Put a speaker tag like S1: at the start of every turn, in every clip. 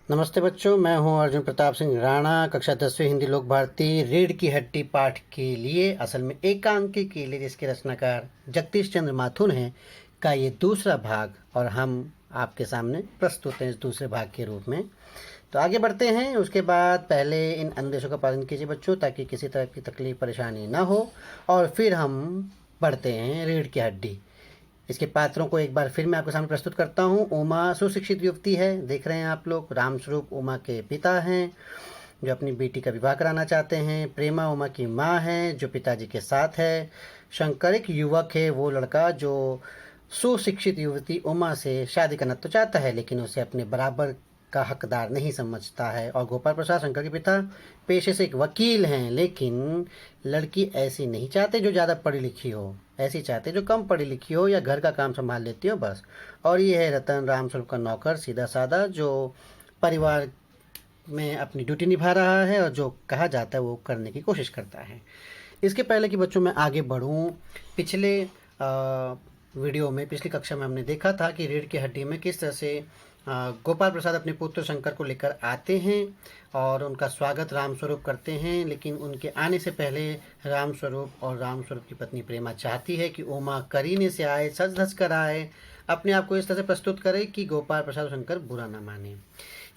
S1: नमस्ते बच्चों, मैं हूं अर्जुन प्रताप सिंह राणा। कक्षा 10वीं हिंदी लोक भारती रीढ़ की हड्डी पाठ के लिए, असल में एकांकी के लिए, जिसके रचनाकार जगदीश चंद्र माथुर हैं, का ये दूसरा भाग और हम आपके सामने प्रस्तुत हैं इस दूसरे भाग के रूप में। तो आगे बढ़ते हैं। उसके बाद पहले इन अनुदेशों का पालन कीजिए बच्चों, ताकि किसी तरह की तकलीफ परेशानी ना हो, और फिर हम बढ़ते हैं रीढ़ की हड्डी। इसके पात्रों को एक बार फिर मैं आपके सामने प्रस्तुत करता हूँ। उमा सुशिक्षित युवती है, देख रहे हैं आप लोग। रामस्वरूप उमा के पिता हैं, जो अपनी बेटी का विवाह कराना चाहते हैं। प्रेमा उमा की माँ है, जो पिताजी के साथ है। शंकर एक युवक है, वो लड़का जो सुशिक्षित युवती उमा से शादी करना तो चाहता है, लेकिन उसे अपने बराबर का हकदार नहीं समझता है। और गोपाल प्रसाद शंकर के पिता पेशे से एक वकील हैं, लेकिन लड़की ऐसी नहीं चाहते जो ज़्यादा पढ़ी लिखी हो, ऐसी चाहते जो कम पढ़ी लिखी हो या घर का काम संभाल लेती हो बस। और ये है रतन, रामस्वरूप का नौकर, सीधा साधा, जो परिवार में अपनी ड्यूटी निभा रहा है और जो कहा जाता है वो करने की कोशिश करता है। इसके पहले कि बच्चों मैं आगे बढ़ूं, पिछले वीडियो में, पिछली कक्षा में हमने देखा था कि रीढ़ की हड्डी में किस तरह से गोपाल प्रसाद अपने पुत्र शंकर को लेकर आते हैं और उनका स्वागत रामस्वरूप करते हैं। लेकिन उनके आने से पहले रामस्वरूप और रामस्वरूप की पत्नी प्रेमा चाहती है कि उमा करीने से आए, सज धज कर आए, अपने आप को इस तरह से प्रस्तुत करे कि गोपाल प्रसाद और शंकर बुरा ना माने।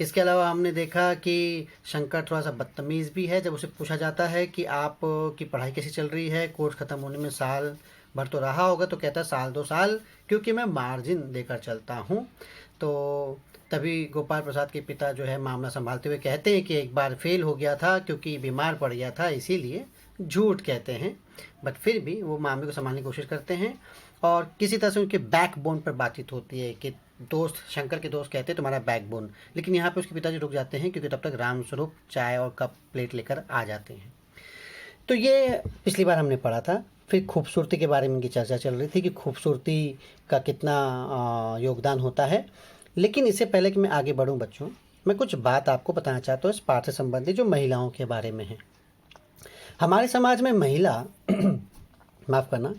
S1: इसके अलावा हमने देखा कि शंकर थोड़ा सा बदतमीज़ भी है। जब उसे पूछा जाता है कि आप की पढ़ाई कैसी चल रही है, कोर्स ख़त्म होने में साल भर तो रहा होगा, तो कहता है साल 2 साल, क्योंकि मैं मार्जिन देकर चलता हूँ। तो तभी गोपाल प्रसाद के पिता जो है मामला संभालते हुए कहते हैं कि एक बार फेल हो गया था क्योंकि बीमार पड़ गया था, इसीलिए झूठ कहते हैं। बट फिर भी वो मामले को संभालने की कोशिश करते हैं और किसी तरह से उनके बैकबोन पर बातचीत होती है कि दोस्त, शंकर के दोस्त कहते हैं तुम्हारा बैकबोन। लेकिन यहाँ पे उसके पिताजी रुक जाते हैं, क्योंकि तब तक रामस्वरूप चाय और कप प्लेट लेकर आ जाते हैं। तो ये पिछली बार हमने पढ़ा था। फिर खूबसूरती के बारे में इनकी चर्चा चल रही थी कि खूबसूरती का कितना योगदान होता है। लेकिन इससे पहले कि मैं आगे बढ़ूं बच्चों, मैं कुछ बात आपको बताना चाहता हूँ इस पाठ से संबंधित, जो महिलाओं के बारे में है। हमारे समाज में महिला माफ़ करना,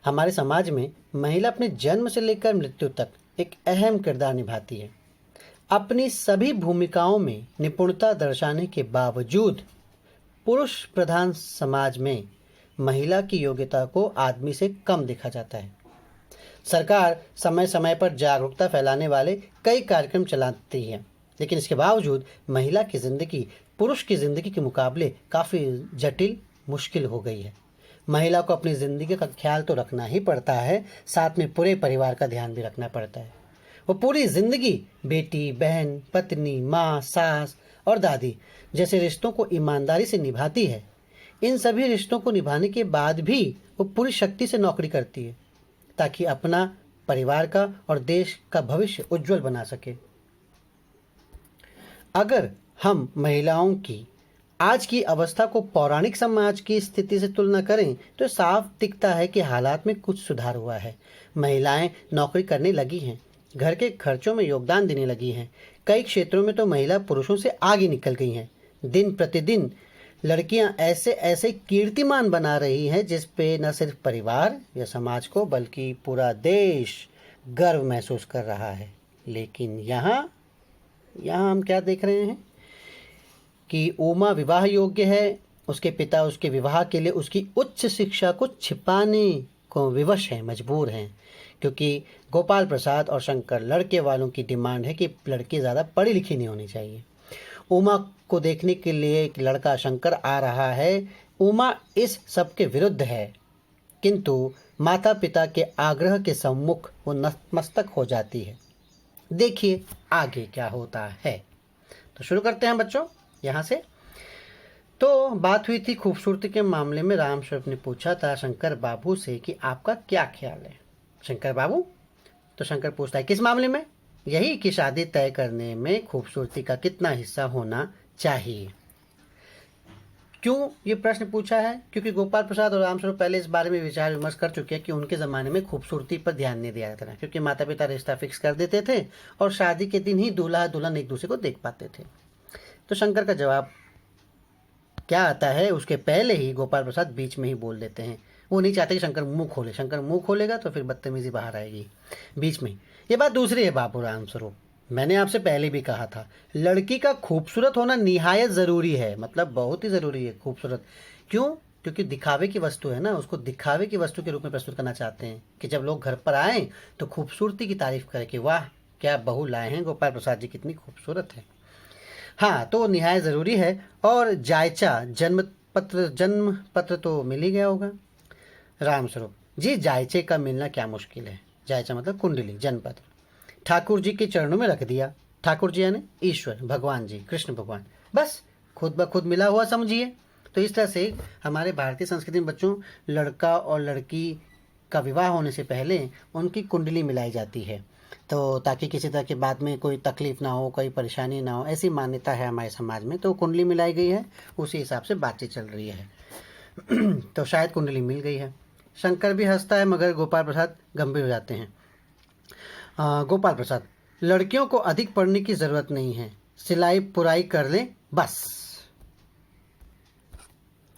S1: हमारे समाज में महिला अपने जन्म से लेकर मृत्यु तक एक अहम किरदार निभाती है। अपनी सभी भूमिकाओं में निपुणता दर्शाने के बावजूद पुरुष प्रधान समाज में महिला की योग्यता को आदमी से कम देखा जाता है। सरकार समय समय पर जागरूकता फैलाने वाले कई कार्यक्रम चलाती है, लेकिन इसके बावजूद महिला की ज़िंदगी पुरुष की ज़िंदगी के मुकाबले काफ़ी जटिल, मुश्किल हो गई है। महिला को अपनी ज़िंदगी का ख्याल तो रखना ही पड़ता है, साथ में पूरे परिवार का ध्यान भी रखना पड़ता है। वो पूरी ज़िंदगी बेटी, बहन, पत्नी, माँ, सास और दादी जैसे रिश्तों को ईमानदारी से निभाती है। इन सभी रिश्तों को निभाने के बाद भी वो पूरी शक्ति से नौकरी करती है, ताकि अपना, परिवार का और देश का भविष्य उज्जवल बना सके। अगर हम महिलाओं की आज की अवस्था को पौराणिक समाज की स्थिति से तुलना करें तो साफ दिखता है कि हालात में कुछ सुधार हुआ है। महिलाएं नौकरी करने लगी हैं, घर के खर्चों में योगदान देने लगी हैं। कई क्षेत्रों में तो महिला पुरुषों से आगे निकल गई हैं। दिन प्रतिदिन लड़कियां ऐसे ऐसे कीर्तिमान बना रही हैं जिस पे न सिर्फ परिवार या समाज को बल्कि पूरा देश गर्व महसूस कर रहा है। लेकिन यहाँ हम क्या देख रहे हैं कि उमा विवाह योग्य है। उसके पिता उसके विवाह के लिए उसकी उच्च शिक्षा को छिपाने को विवश हैं, मजबूर हैं, क्योंकि गोपाल प्रसाद और शंकर लड़के वालों की डिमांड है कि लड़की ज़्यादा पढ़ी लिखी नहीं होनी चाहिए। उमा को देखने के लिए एक लड़का शंकर आ रहा है। उमा इस सब के विरुद्ध है, किंतु माता पिता के आग्रह के सम्मुख वो नतमस्तक हो जाती है। देखिए आगे क्या होता है। तो शुरू करते हैं बच्चों यहाँ से। तो बात हुई थी खूबसूरती के मामले में। रामस्वरूप ने पूछा था शंकर बाबू से कि आपका क्या ख्याल है। शंकर बाबू, तो शंकर पूछता है किस मामले में? यही कि शादी तय करने में खूबसूरती का कितना हिस्सा होना चाहिए। क्यों ये प्रश्न पूछा है? क्योंकि गोपाल प्रसाद और रामस्वरूप पहले इस बारे में विचार विमर्श कर चुके हैं कि उनके ज़माने में खूबसूरती पर ध्यान नहीं दिया जाता था, क्योंकि माता पिता रिश्ता फिक्स कर देते थे और शादी के दिन ही दूल्हा दुल्हन एक दूसरे को देख पाते थे। तो शंकर का जवाब क्या आता है, उसके पहले ही गोपाल प्रसाद बीच में ही बोल देते हैं। वो नहीं चाहते कि शंकर मुंह खोले। शंकर मुंह खोलेगा तो फिर बदतमीजी बाहर आएगी। बीच में ये बात दूसरी है बाबू रामस्वरूप, मैंने आपसे पहले भी कहा था, लड़की का खूबसूरत होना निहायत ज़रूरी है, मतलब बहुत ही ज़रूरी है खूबसूरत। क्यों? क्योंकि दिखावे की वस्तु है ना, उसको दिखावे की वस्तु के रूप में प्रस्तुत करना चाहते हैं कि जब लोग घर पर आएँ तो खूबसूरती की तारीफ़ करें कि वाह! क्या बहू लाए हैं गोपाल प्रसाद जी, कितनी खूबसूरत है। हाँ, तो निहायत ज़रूरी है। और जायचा जन्म पत्र तो मिल ही गया होगा। राम स्वरूप जी, जायचे का मिलना क्या मुश्किल है। जायचा मतलब कुंडली, जन्म पत्र। ठाकुर जी के चरणों में रख दिया। ठाकुर जी यानी ईश्वर, भगवान जी, कृष्ण भगवान। बस खुद ब खुद मिला हुआ समझिए। तो इस तरह से हमारे भारतीय संस्कृति में बच्चों, लड़का और लड़की का विवाह होने से पहले उनकी कुंडली मिलाई जाती है, तो ताकि किसी तरह की बाद में कोई तकलीफ ना हो, कोई परेशानी ना हो, ऐसी मान्यता है हमारे समाज में। तो कुंडली मिलाई गई है, उसी हिसाब से बातचीत चल रही है। तो शायद कुंडली मिल गई है। शंकर भी हंसता है मगर गोपाल प्रसाद गंभीर हो जाते हैं। गोपाल प्रसाद, लड़कियों को अधिक पढ़ने की ज़रूरत नहीं है, सिलाई पुराई कर लें बस।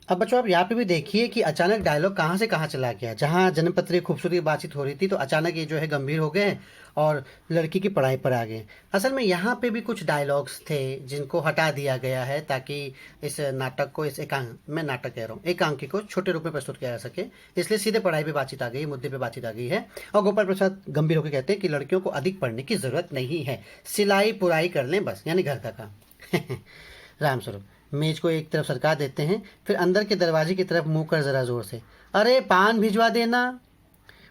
S1: अब बच्चों आप यहाँ पे भी देखिए कि अचानक डायलॉग कहाँ से कहाँ चला गया। जहाँ जन्मपत्र की खूबसूरती की बातचीत हो रही थी तो अचानक ये जो है गंभीर हो गए और लड़की की पढ़ाई पर आ गए। असल में यहाँ पे भी कुछ डायलॉग्स थे जिनको हटा दिया गया है ताकि इस नाटक को, इस एकांक, मैं नाटक कह रहा हूँ, एकांकी को छोटे रूप में प्रस्तुत किया जा सके, इसलिए सीधे पढ़ाई पर बातचीत आ गई, मुद्दे पर बातचीत आ गई है। और गोपाल प्रसाद गंभीर होकर कहते हैं कि लड़कियों को अधिक पढ़ने की ज़रूरत नहीं है, सिलाई पुराई कर लें बस, यानी घर का काम। रामस्वरूप मेज को एक तरफ सरका देते हैं, फिर अंदर के दरवाजे की तरफ मुंह कर ज़रा ज़ोर से, अरे पान भिजवा देना।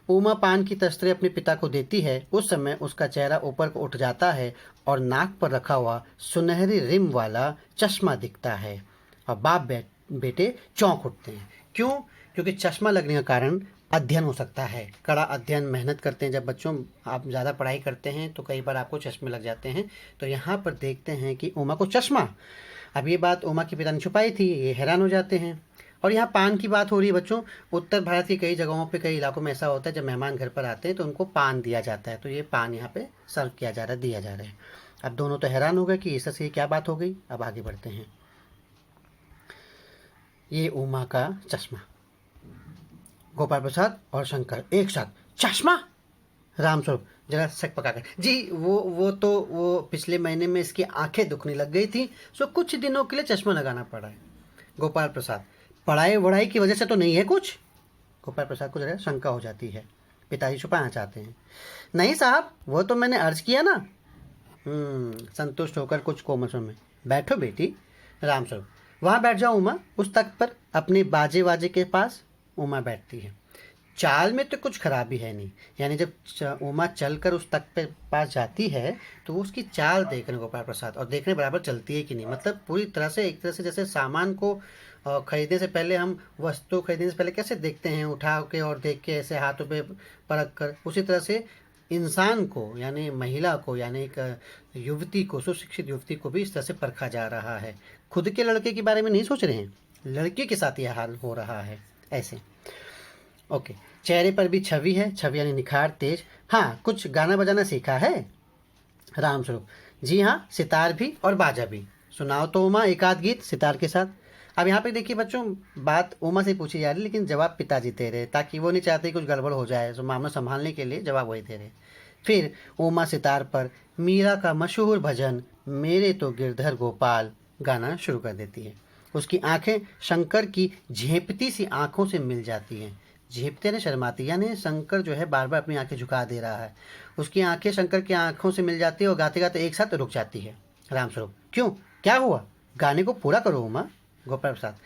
S1: उमा पान की तस्तरे अपने पिता को देती है। उस समय उसका चेहरा ऊपर को उठ जाता है और नाक पर रखा हुआ सुनहरी रिम वाला चश्मा दिखता है और बाप बेटे चौंक उठते हैं। क्यों? क्योंकि चश्मा लगने का कारण अध्ययन हो सकता है, कड़ा अध्ययन, मेहनत करते हैं। जब बच्चों आप ज़्यादा पढ़ाई करते हैं तो कई बार आपको चश्मे लग जाते हैं। तो यहाँ पर देखते हैं कि उमा को चश्मा। अब ये बात उमा के पिता ने छुपाई थी, ये हैरान हो जाते हैं। और यहाँ पान की बात हो रही है बच्चों। उत्तर भारत की कई जगहों पे, कई इलाकों में ऐसा होता है जब मेहमान घर पर आते हैं तो उनको पान दिया जाता है। तो ये पान यहाँ पे सर्व किया जा रहा है, दिया जा रहा है। अब दोनों तो हैरान हो गए कि इस से क्या बात हो गई। अब आगे बढ़ते हैं। ये उमा का चश्मा। गोपाल प्रसाद और शंकर एक साथ, चश्मा? रामस्वरूप जरा शक पकाकर, जी वो पिछले महीने में इसकी आंखें दुखने लग गई थी, सो कुछ दिनों के लिए चश्मा लगाना पड़ा है। गोपाल प्रसाद, पढ़ाई वढ़ाई की वजह से तो नहीं है कुछ? गोपाल प्रसाद को जरा शंका हो जाती है। पिताजी छुपाना चाहते हैं। नहीं साहब, वो तो मैंने अर्ज किया ना। संतुष्ट होकर कुछ कोमल स्वर में, बैठो बेटी। रामस्वरूप, वहाँ बैठ जाओ उमा, उस तख्त पर, अपने बाजे वाजे के पास। उमा बैठती है। चाल में तो कुछ खराबी है नहीं, यानी जब उमा चलकर उस तख्त पे पास जाती है तो उसकी चाल देख रहे गोपाल प्रसाद, और देखने बराबर चलती है कि नहीं, मतलब पूरी तरह से, एक तरह से जैसे सामान को खरीदने से पहले, हम वस्तु खरीदने से पहले कैसे देखते हैं, उठा के और देख के ऐसे हाथों पे परख कर, उसी तरह से इंसान को, यानी महिला को, यानी एक युवती को, सुशिक्षित युवती को भी इस तरह से परखा जा रहा है। खुद के लड़के के बारे में नहीं सोच रहे हैं, लड़के के साथ यह हाल हो रहा है ऐसे। ओके, चेहरे पर भी छवि है, छवि यानी निखार, तेज। हाँ, कुछ गाना बजाना सीखा है? रामस्वरूप, जी हाँ, सितार भी और बाजा भी। सुनाओ तो उमा एक आध गीत सितार के साथ। अब यहाँ पे देखिए बच्चों, बात उमा से पूछी जा रही है लेकिन जवाब पिताजी दे रहे, ताकि वो नहीं चाहते कुछ गड़बड़ हो जाए, तो मामला संभालने के लिए जवाब वही दे रहे। फिर उमा सितार पर मीरा का मशहूर भजन मेरे तो गिरधर गोपाल गाना शुरू कर देती है। उसकी आंखें शंकर की झेंपती सी आंखों से मिल जाती हैं। झेपते ने शर्माती, यानी शंकर जो है बार बार अपनी आंखें झुका दे रहा है। उसकी आंखें शंकर की आंखों से मिल जाती है और गाते गाते एक साथ रुक जाती है। रामस्वरूप, क्यों, क्या हुआ? गाने को पूरा करो उमा। गोपाल प्रसाद,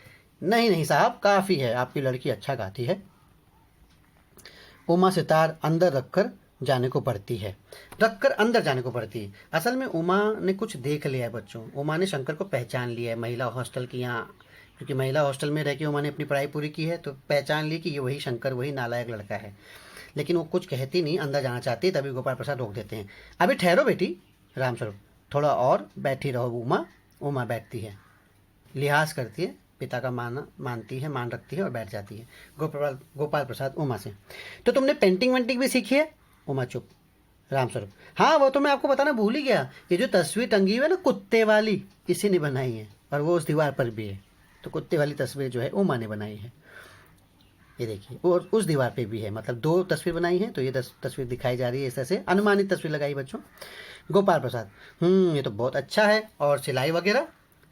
S1: नहीं नहीं साहब, काफ़ी है, आपकी लड़की अच्छा गाती है। उमा सितार अंदर रखकर जाने को बढ़ती है, रखकर अंदर जाने को बढ़ती है। असल में उमा ने कुछ देख लिया है बच्चों, उमा ने शंकर को पहचान लिया है। महिला हॉस्टल की यहाँ, क्योंकि महिला हॉस्टल में रह के उन्होंने अपनी पढ़ाई पूरी की है, तो पहचान ली कि ये वही शंकर, वही नालायक लड़का है। लेकिन वो कुछ कहती नहीं, अंदर जाना चाहती, तभी गोपाल प्रसाद रोक देते हैं। अभी ठहरो बेटी। रामस्वरूप, थोड़ा और बैठी रहो उमा। उमा बैठती है, लिहाज करती है, पिता का मानती है, मान रखती है और बैठ जाती है। गोपाल प्रसाद उमा से, तो तुमने पेंटिंग वेंटिंग भी सीखी है? उमा चुप। रामस्वरूप, हाँ वो तो मैं आपको बताना भूल ही गया, ये जो तस्वीर टंगी हुई है ना कुत्ते वाली, इसी ने बनाई है, और वो उस दीवार पर भी है। तो कुत्ते वाली तस्वीर जो है उमा ने बनाई है। ये देखिए, और उस दीवार पे भी है, मतलब 2 तस्वीर बनाई है, तो ये तस्वीर दिखाई जा रही है इस तरह से, अनुमानित तस्वीर लगाई बच्चों। गोपाल प्रसाद, ये तो बहुत अच्छा है। और सिलाई वगैरह?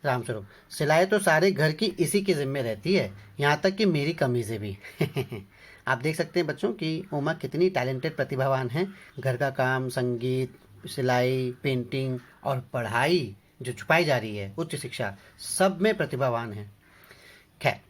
S1: रामस्वरूप, सिलाई तो सारे घर की इसी के ज़िम्मे रहती है, यहाँ तक कि मेरी कमीज़ें भी। आप देख सकते हैं बच्चों कि उमा कितनी टैलेंटेड प्रतिभावान है। घर का काम, संगीत, सिलाई, पेंटिंग और पढ़ाई जो छुपाई जा रही है, उच्च शिक्षा, सब में प्रतिभावान है। खैर,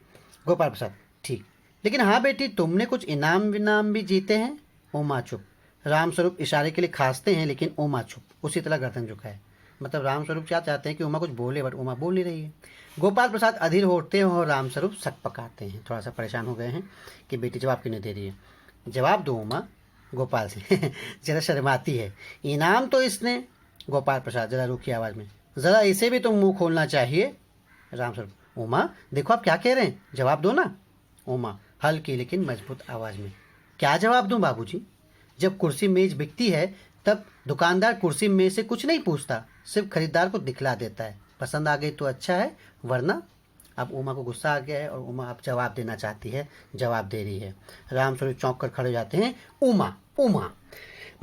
S1: गोपाल प्रसाद, ठीक, लेकिन हाँ बेटी, तुमने कुछ इनाम विनाम भी जीते हैं? उमा चुप। रामस्वरूप इशारे के लिए खांसते हैं, लेकिन उमा चुप, उसी तरह गर्दन झुकाए। मतलब रामस्वरूप क्या चाहते हैं कि उमा कुछ बोले, बट उमा बोल नहीं रही है। गोपाल प्रसाद अधीर होते हैं और रामस्वरूप सक पकाते हैं, थोड़ा सा परेशान हो गए हैं कि बेटी जवाब क्यों नहीं दे रही है। जवाब दो उमा, गोपाल से। जरा शर्माती है। इनाम तो इसने, गोपाल प्रसाद जरा रूखी आवाज़ में, ज़रा इसे भी तुम मुंह खोलना चाहिए। रामस्वरूप, उमा देखो आप क्या कह रहे हैं, जवाब दो ना। उमा हल्की लेकिन मजबूत आवाज़ में, क्या जवाब दूं बाबूजी? जब कुर्सी मेज बिकती है तब दुकानदार कुर्सी मेज से कुछ नहीं पूछता, सिर्फ खरीदार को दिखला देता है, पसंद आ गई तो अच्छा है, वरना। अब उमा को गुस्सा आ गया है और उमा अब जवाब देना चाहती है, जवाब दे रही है। रामस्वरूप चौंक कर खड़े हो जाते हैं। उमा, उमा।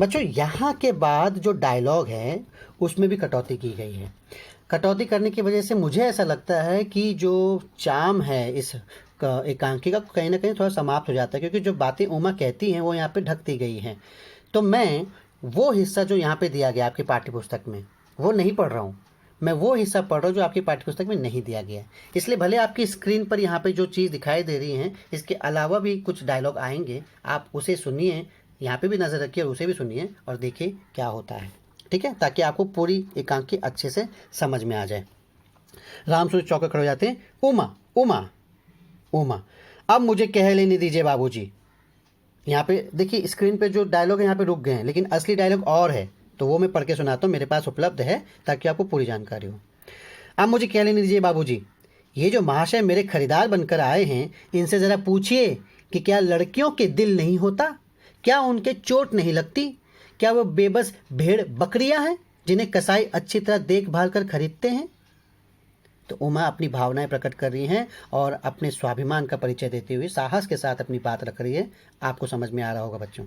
S1: बच्चों, यहाँ के बाद जो डायलॉग है उसमें भी कटौती की गई है। कटौती करने की वजह से मुझे ऐसा लगता है कि जो चार्म है इस एकांकी का कहीं ना कहीं थोड़ा समाप्त हो जाता है, क्योंकि जो बातें उमा कहती हैं वो यहाँ पे ढक दी गई हैं। तो मैं वो हिस्सा जो यहाँ पे दिया गया आपकी पाठ्यपुस्तक में, वो नहीं पढ़ रहा हूँ। मैं वो हिस्सा पढ़ रहा हूँ जो आपकी पाठ्यपुस्तक में नहीं दिया गया। इसलिए भले आपकी स्क्रीन पर यहाँ पे जो चीज़ दिखाई दे रही हैं, इसके अलावा भी कुछ डायलॉग आएंगे, आप उसे सुनिए, यहाँ पे भी नज़र रखिए और उसे भी सुनिए और देखिए क्या होता है, ठीक है, ताकि आपको पूरी एकांकी अच्छे से समझ में आ जाए। रामस्वरूप चौंके खड़े हो जाते हैं। उमा, उमा, उमा, अब मुझे कह लेने दीजिए बाबूजी। यहाँ पे देखिए स्क्रीन पे जो डायलॉग है यहाँ पे रुक गए हैं, लेकिन असली डायलॉग और है, तो वो मैं पढ़ के सुनाता हूँ, मेरे पास उपलब्ध है, ताकि आपको पूरी जानकारी हो। अब मुझे कह लेने दीजिए बाबूजी, ये जो महाशय मेरे खरीदार बनकर आए हैं, इनसे ज़रा पूछिए कि क्या लड़कियों के दिल नहीं होता? क्या उनके चोट नहीं लगती? क्या वो बेबस भेड़ बकरियां हैं जिन्हें कसाई अच्छी तरह देखभाल कर खरीदते हैं? तो उमा अपनी भावनाएं प्रकट कर रही हैं और अपने स्वाभिमान का परिचय देते हुए साहस के साथ अपनी बात रख रही है। आपको समझ में आ रहा होगा बच्चों।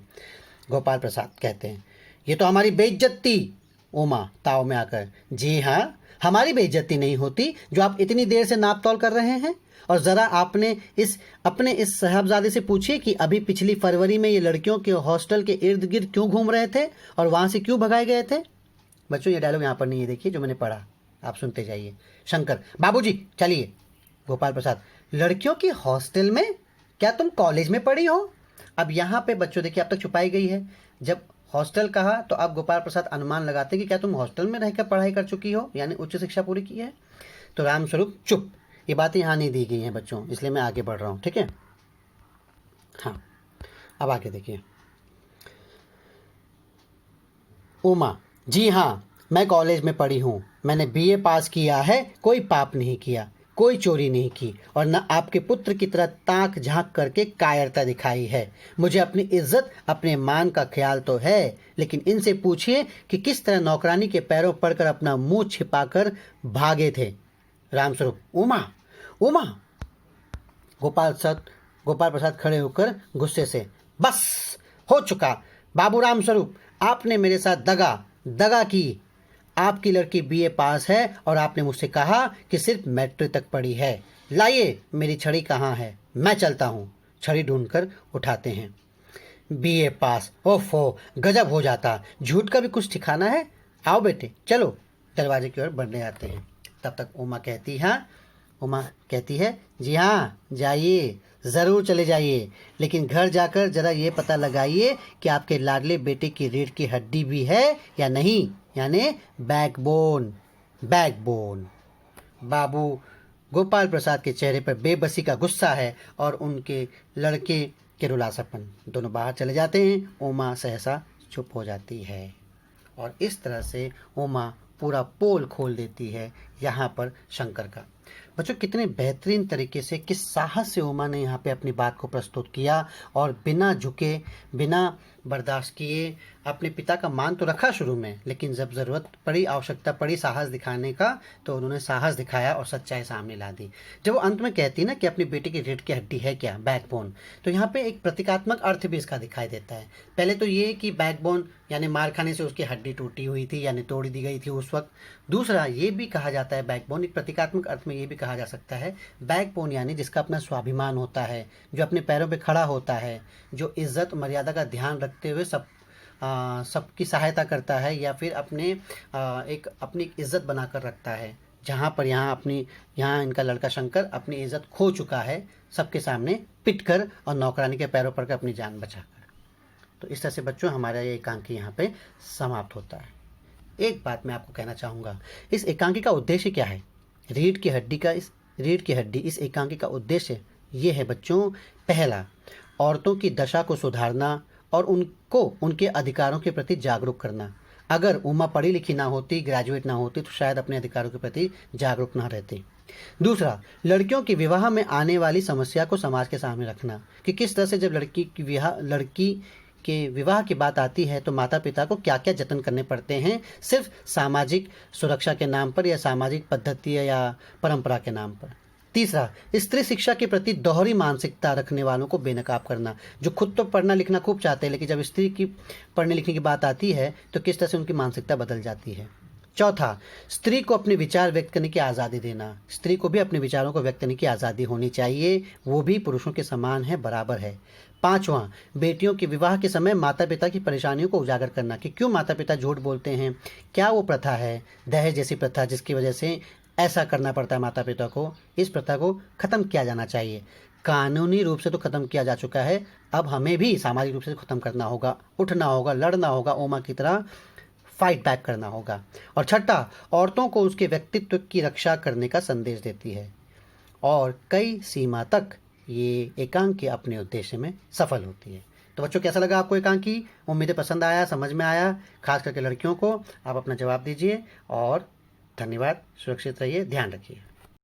S1: गोपाल प्रसाद कहते हैं, ये तो हमारी बेइज्जती। उमा ताव में आकर, जी हाँ, हमारी बेइज्जती नहीं होती जो आप इतनी देर से नाप तौल कर रहे हैं। और ज़रा आपने अपने इस साहबजादे से पूछिए कि अभी पिछली फरवरी में ये लड़कियों के हॉस्टल के इर्द गिर्द क्यों घूम रहे थे और वहाँ से क्यों भगाए गए थे। बच्चों, ये डायलॉग यहाँ पर नहीं है, देखिए जो मैंने पढ़ा, आप सुनते जाइए। शंकर, बाबूजी चलिए। गोपाल प्रसाद, लड़कियों की हॉस्टल में? क्या तुम कॉलेज में पढ़ी हो? अब यहाँ पे बच्चों देखिए अब तक छुपाई गई है। जब हॉस्टल कहा तो अब गोपाल प्रसाद अनुमान लगाते कि क्या तुम हॉस्टल में रहकर पढ़ाई कर चुकी हो, यानी उच्च शिक्षा पूरी की है। तो रामस्वरूप चुप, ये बातें यहाँ नहीं दी गई हैं बच्चों, इसलिए मैं आगे बढ़ रहा हूँ, ठीक है। हाँ, अब आगे देखिए। उमा, जी हाँ, मैं कॉलेज में पढ़ी हूँ, मैंने बीए पास किया है, कोई पाप नहीं किया, कोई चोरी नहीं की और न आपके पुत्र की तरह ताक झांक करके कायरता दिखाई है। मुझे अपनी इज्जत, अपने मान का ख्याल तो है, लेकिन इनसे पूछिए कि किस तरह नौकरानी के पैरों पड़कर अपना मुंह छिपाकर भागे थे। रामस्वरूप, उमा, उमा। गोपाल प्रसाद खड़े होकर गुस्से से, बस हो चुका। बाबू रामस्वरूप, आपने मेरे साथ दगा की। आपकी लड़की बीए पास है और आपने मुझसे कहा कि सिर्फ मैट्रिक तक पढ़ी है। लाइए, मेरी छड़ी कहाँ है, मैं चलता हूँ। छड़ी ढूंढकर उठाते हैं। बीए पास, ओफो, गजब हो जाता, झूठ का भी कुछ ठिकाना है। आओ बेटे चलो। दरवाजे की ओर बढ़ने आते हैं। तब तक उमा कहती है, जी हाँ, जाइए, ज़रूर चले जाइए, लेकिन घर जाकर ज़रा ये पता लगाइए कि आपके लाडले बेटे की रीढ़ की हड्डी भी है या नहीं, यानी बैकबोन। बाबू गोपाल प्रसाद के चेहरे पर बेबसी का गुस्सा है और उनके लड़के के रुलासापन। दोनों बाहर चले जाते हैं। उमा सहसा चुप हो जाती है और इस तरह से उमा पूरा पोल खोल देती है यहाँ पर शंकर का। बच्चों कितने बेहतरीन तरीके से, किस साहस से उमा ने यहाँ पे अपनी बात को प्रस्तुत किया और बिना झुके, बिना बर्दाश्त किए अपने पिता का मान तो रखा शुरू में, लेकिन जब ज़रूरत पड़ी, आवश्यकता पड़ी साहस दिखाने का, तो उन्होंने साहस दिखाया और सच्चाई सामने ला दी। जब वो अंत में कहती ना कि अपनी बेटी की रीढ़ की हड्डी है क्या, बैकबोन, तो यहाँ पे एक प्रतीकात्मक अर्थ भी इसका दिखाई देता है। पहले तो ये कि बैकबोन यानी मार खाने से उसकी हड्डी टूटी हुई थी यानी तोड़ दी गई थी उस वक्त। दूसरा ये भी कहा जाता है, बैकबोन एक प्रतीकात्मक अर्थ में ये भी कहा जा सकता है, बैकबोन यानी जिसका अपना स्वाभिमान होता है, जो अपने पैरों पे खड़ा होता है, जो इज्जत मर्यादा का ध्यान रखते हुए सबकी सहायता करता है, या फिर एक अपनी इज्जत बनाकर रखता है। जहाँ पर यहाँ इनका लड़का शंकर अपनी इज्जत खो चुका है सबके सामने पिटकर और नौकरानी के पैरों पर अपनी जान बचाकर। तो इस तरह से बच्चों हमारा ये एकांकी यहाँ पे समाप्त होता है। एक बात मैं आपको कहना चाहूँगा, इस एकांकी का उद्देश्य क्या है? रीढ़ की हड्डी इस एकांकी का उद्देश्य ये है बच्चों, पहला, औरतों की दशा को सुधारना और उनको उनके अधिकारों के प्रति जागरूक करना। अगर उमा पढ़ी लिखी ना होती, ग्रेजुएट ना होती, तो शायद अपने अधिकारों के प्रति जागरूक ना रहती। दूसरा, लड़कियों के विवाह में आने वाली समस्या को समाज के सामने रखना कि किस तरह से जब लड़की के विवाह की बात आती है तो माता पिता को क्या क्या जतन करने पड़ते हैं, सिर्फ सामाजिक सुरक्षा के नाम पर या सामाजिक पद्धति या परंपरा के नाम पर। तीसरा, स्त्री शिक्षा के प्रति दोहरी मानसिकता रखने वालों को बेनकाब करना, जो खुद तो पढ़ना लिखना खूब चाहते हैं, लेकिन जब स्त्री की पढ़ने लिखने की बात आती है तो किस तरह से उनकी मानसिकता बदल जाती है। चौथा, स्त्री को अपने विचार व्यक्त करने की आज़ादी देना। स्त्री को भी अपने विचारों को व्यक्त करने की आज़ादी होनी चाहिए, वो भी पुरुषों के समान है, बराबर है। पांचवा, बेटियों के विवाह के समय माता पिता की परेशानियों को उजागर करना कि क्यों माता पिता झूठ बोलते हैं, क्या वो प्रथा है, दहेज जैसी प्रथा जिसकी वजह से ऐसा करना पड़ता है माता पिता को, इस प्रथा को ख़त्म किया जाना चाहिए। कानूनी रूप से तो ख़त्म किया जा चुका है, अब हमें भी सामाजिक रूप से ख़त्म करना होगा, उठना होगा, लड़ना होगा, उमा की तरह फाइट बैक करना होगा। और छठा, औरतों को उसके व्यक्तित्व की रक्षा करने का संदेश देती है और कई सीमा तक ये एकांकी अपने उद्देश्य में सफल होती है। तो बच्चों कैसा लगा आपको एकांकी? उम्मीदें पसंद आया, समझ में आया। खास करके लड़कियों को आप अपना जवाब दीजिए और धन्यवाद। सुरक्षित रहिए, ध्यान रखिए।